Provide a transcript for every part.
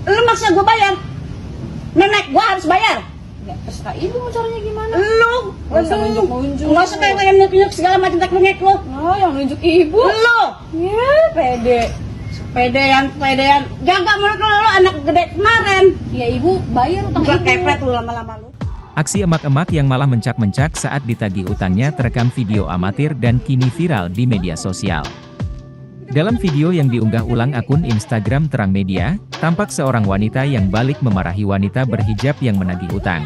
Lu maksa gue bayar. Nenek gue harus bayar. Ya, terserah ibu mau caranya gimana. Lu Nggak usah nunjuk-nunjuk. nggak usah kayak nunjuk segala macam teknik lu. Oh, yang nunjuk ibu. Lu Ya, pede. pedean. Jaga mulut lu anak gede kemarin. Ya, ibu bayar utang Gua ibu. kepret lu lama-lama lu. Aksi emak-emak yang malah mencak-mencak saat ditagih utangnya terekam video amatir dan kini viral di media sosial. Dalam video yang diunggah ulang akun Instagram Terang Media, tampak seorang wanita yang balik memarahi wanita berhijab yang menagih utang.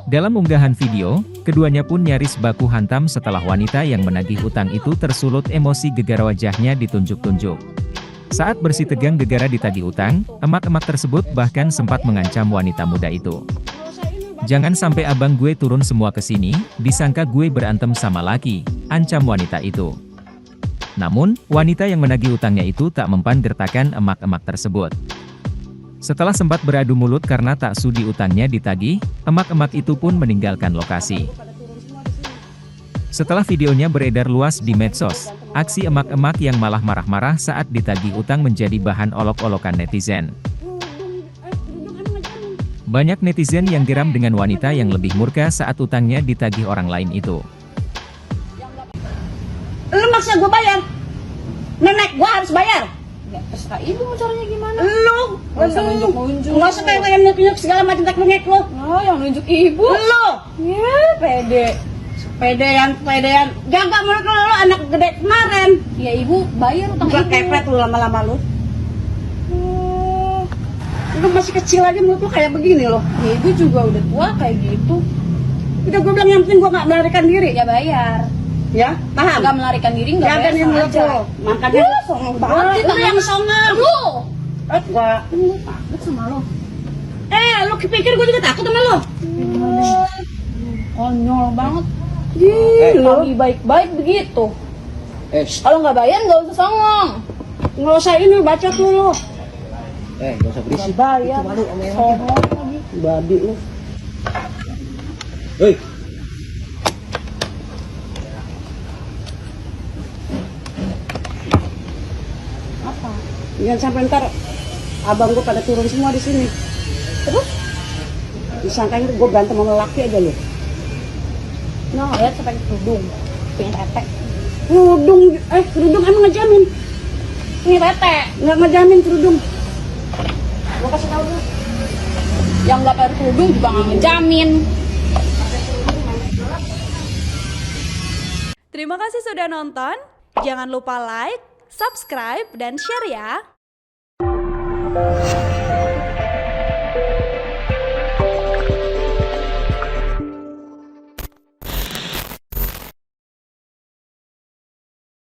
Dalam unggahan video, keduanya pun nyaris baku hantam setelah wanita yang menagih utang itu tersulut emosi, gegar wajahnya ditunjuk-tunjuk. Saat bersih tegang gegara ditagih utang, emak-emak tersebut bahkan sempat mengancam wanita muda itu. "Jangan sampai abang gue turun semua ke sini, disangka gue berantem sama laki," ancam wanita itu. Namun, wanita yang menagih utangnya itu tak mempan gertakan emak-emak tersebut. Setelah sempat beradu mulut karena tak sudi utangnya ditagih, emak-emak itu pun meninggalkan lokasi. Setelah videonya beredar luas di medsos, aksi emak-emak yang malah marah-marah saat ditagih utang menjadi bahan olok-olokan netizen. Banyak netizen yang geram dengan wanita yang lebih murka saat utangnya ditagih orang lain itu. Lu maksa gue bayar. Nenek gue harus bayar. Ya, terserah ibu mau caranya gimana. Lu Nggak usah nunjuk-nunjuk. nggak usah kayak nunjuk segala macam teknik lu. Oh, yang nunjuk ibu. Lu Ya, pede. pedean. Jaga mulut lu anak gede kemarin. Ya, ibu bayar utang Gua ibu. kepret lu lama-lama lu. Oh, Lu masih kecil aja mulut lu kayak begini loh. ya ibu juga udah tua kayak gitu. Udah gue bilang yang penting gue nggak melarikan diri. Ya bayar. Ya, paham? Nggak melarikan diri nggak Jaga bayar nih sama mulut aja. lu. Makanya Ya, songong banget sih, lu tangan. yang songong. Lu. Gua Takut sama lo. lu pikir gue juga takut sama lu? Konyol banget. Lu Lagi baik-baik begitu. Kalau nggak bayar nggak usah songong. nggak usah ini baca tuh lu. Gak usah berisik. Nggak bayar. Songong lagi. Babi lu. Hei, Apa? Jangan sampai ntar abang gue pada turun semua di sini. Terus? Disangkain gue berantem sama laki aja lu. Nah, lihat sampai kerudung. Pengen tete. Kerudung emang ngejamin? Ini tete. Nggak ngejamin kerudung. Gue kasih tahu dulu. Yang nggak pakai kerudung juga nggak ngejamin. Terima kasih sudah nonton. Jangan lupa like, subscribe, dan share ya.